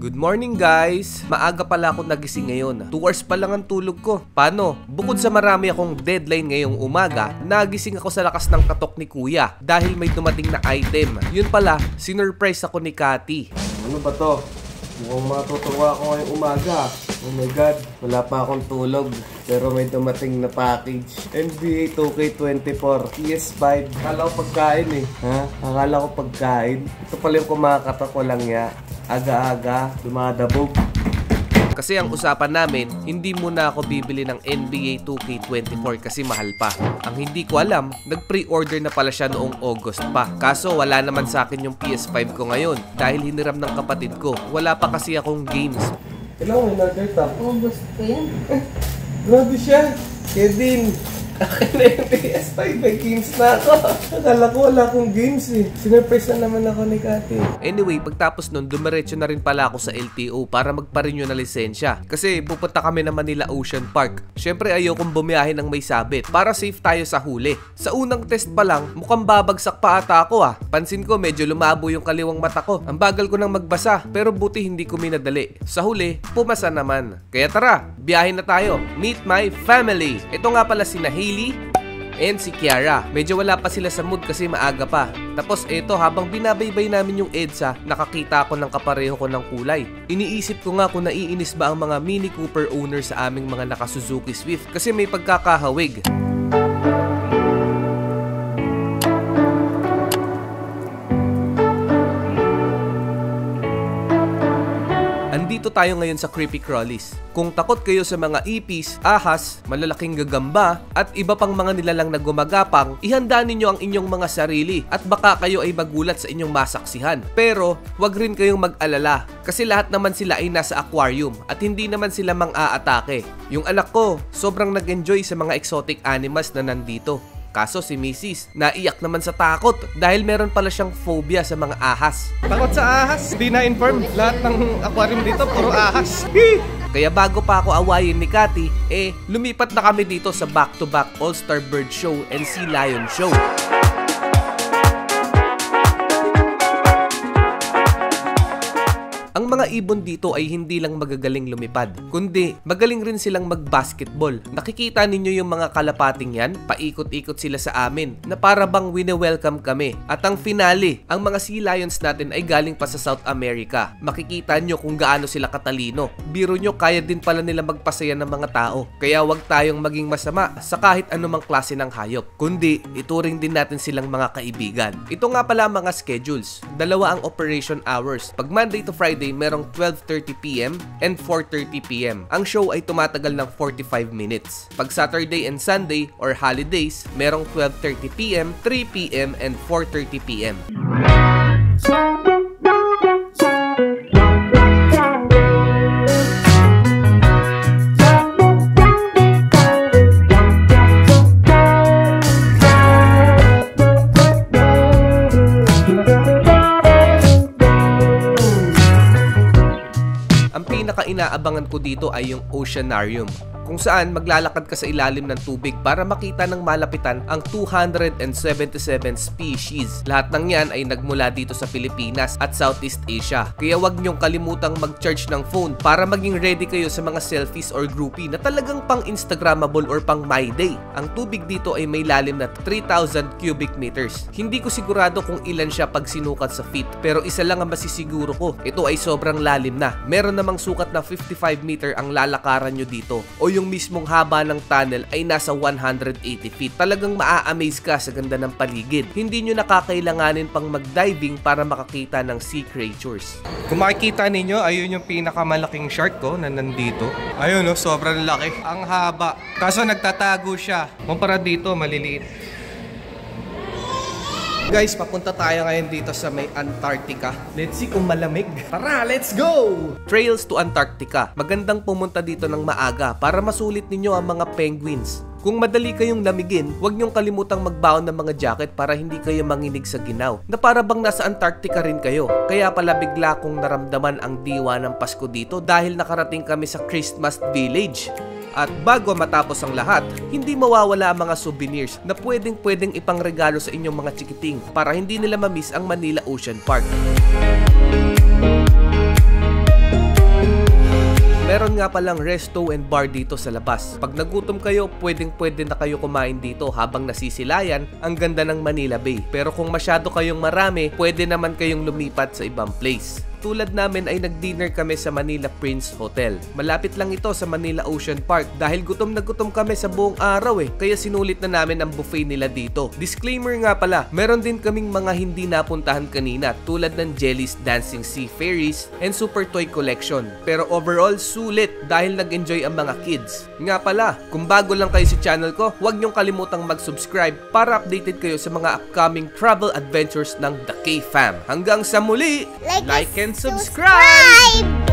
Good morning guys! Maaga pala ako nagising ngayon. 2 hours pa lang ang tulog ko. Paano? Bukod sa marami akong deadline ngayong umaga, nagising ako sa lakas ng katok ni Kuya dahil may dumating na item. Yun pala, sinurprise ako ni Cathy. Ano ba to? Mukhang matutuwa ako ngayong umaga. Oh my God, wala pa akong tulog. Pero may dumating na package. NBA 2K24 PS5. Akala ko pagkain eh. Ha? Akala ko pagkain. Ito pala yung kumakatak ko lang ya. Aga-aga, dumadabog. Kasi ang usapan namin, hindi muna ako bibili ng NBA 2K24 kasi mahal pa. Ang hindi ko alam, nag-pre-order na pala siya noong August pa. Kaso wala naman sa akin yung PS5 ko ngayon dahil hiniram ng kapatid ko. Wala pa kasi akong games. Kailangan may nag-dirt ah. August ko yan. Grabe siya. Kevin, akin na yung PS5, may games na ako. Akala ko wala akong games eh. Sinurprise na naman ako ni Cathy. Anyway, pagtapos nun, dumiretso na rin pala ako sa LTO para magpa-renew na lisensya. Kasi pupunta kami na Manila Ocean Park. Syempre ayokong bumiyahe ng may sabit para safe tayo sa huli. Sa unang test pa lang, mukhang babagsak pa ata ako ah. Pansin ko medyo lumabo yung kaliwang mata ko. Ang bagal ko nang magbasa, pero buti hindi ko minadali. Sa huli, pumasa naman. Kaya tara, biyahe na tayo. Meet my family. Ito nga pala si Hailey and si Kiara. Medyo wala pa sila sa mood kasi maaga pa. Tapos eto, habang binabaybay namin yung EDSA, nakakita ako ng kapareho ko ng kulay. Iniisip ko nga kung naiinis ba ang mga Mini Cooper owner sa aming mga naka Suzuki Swift kasi may pagkakahawig. Andito tayo ngayon sa Creepy Crawlies. Kung takot kayo sa mga ipis, ahas, malalaking gagamba, at iba pang mga nilalang na gumagapang, ihanda ninyo ang inyong mga sarili at baka kayo ay magulat sa inyong masaksihan. Pero, wag rin kayong mag-alala kasi lahat naman sila ay nasa aquarium at hindi naman sila mang-aatake. Yung anak ko, sobrang nag-enjoy sa mga exotic animals na nandito. Kaso si Mrs. naiyak naman sa takot dahil meron pala siyang phobia sa mga ahas. Takot sa ahas? Di na-inform. Lahat ng aquarium dito, puro ahas. Kaya bago pa ako awayin ni Cathy, lumipat na kami dito sa back-to-back All-Star Bird Show and Sea Lion Show. Ang mga ibon dito ay hindi lang magagaling lumipad, kundi magaling rin silang mag-basketball. Nakikita ninyo yung mga kalapating yan? Paikot-ikot sila sa amin na para bang wine-welcome kami. At ang finale, ang mga sea lions natin ay galing pa sa South America. Makikita nyo kung gaano sila katalino. Biro nyo, kaya din pala nila magpasaya ng mga tao. Kaya wag tayong maging masama sa kahit anumang klase ng hayop, kundi ituring din natin silang mga kaibigan. Ito nga pala mga schedules. Dalawa ang operation hours. Pag Monday to Friday, merong 12:30 PM and 4:30 PM. Ang show ay tumatagal ng 45 minutes. Pag Saturday and Sunday or holidays, merong 12:30 PM, 3 PM, and 4:30 PM. Inaabangan ko dito ay yung Oceanarium, kung saan maglalakad ka sa ilalim ng tubig para makita ng malapitan ang 277 species. Lahat ng yan ay nagmula dito sa Pilipinas at Southeast Asia. Kaya wag niyong kalimutang mag-charge ng phone para maging ready kayo sa mga selfies or groupie na talagang pang Instagrammable or pang my day. Ang tubig dito ay may lalim na 3,000 cubic meters. Hindi ko sigurado kung ilan siya pag sinukat sa feet, pero isa lang ang masisiguro ko, ito ay sobrang lalim na. Meron namang sukat na 55 meter ang lalakaran nyo dito, o yung mismong haba ng tunnel ay nasa 180 feet. Talagang maa-amaze ka sa ganda ng paligid. Hindi nyo nakakailanganin pang mag-diving para makakita ng sea creatures. Kung makikita ninyo, ayun yung pinakamalaking shark ko na nandito. Ayun no, sobrang laki. Ang haba. Kaso nagtatago siya. Kumpara dito, maliliit. Guys, papunta tayo ngayon dito sa may Antarctica. Let's see kung malamig. Tara, let's go! Trails to Antarctica. Magandang pumunta dito ng maaga para masulit ninyo ang mga penguins. Kung madali kayong lamigin, huwag niyong kalimutang magbaon ng mga jacket para hindi kayo manginig sa ginaw, na para bang nasa Antarctica rin kayo. Kaya pala bigla kong naramdaman ang diwa ng Pasko dito dahil nakarating kami sa Christmas Village. At bago matapos ang lahat, hindi mawawala ang mga souvenirs na pwedeng ipangregalo sa inyong mga chikiting para hindi nila mamiss ang Manila Ocean Park. Meron nga palang resto and bar dito sa labas. Pag nagutom kayo, pwedeng-pwede na kayo kumain dito habang nasisilayan ang ganda ng Manila Bay. Pero kung masyado kayong marami, pwede naman kayong lumipat sa ibang place. Tulad namin ay nag-dinner kami sa Manila Prince Hotel. Malapit lang ito sa Manila Ocean Park dahil gutom na gutom kami sa buong araw kaya sinulit na namin ang buffet nila dito. Disclaimer nga pala, meron din kaming mga hindi napuntahan kanina tulad ng Jelly's Dancing Sea Fairies and Super Toy Collection. Pero overall, sulit dahil nag-enjoy ang mga kids. Nga pala, kung bago lang kayo sa channel ko, huwag niyong kalimutang mag-subscribe para updated kayo sa mga upcoming travel adventures ng The K Fam. Hanggang sa muli, like and subscribe!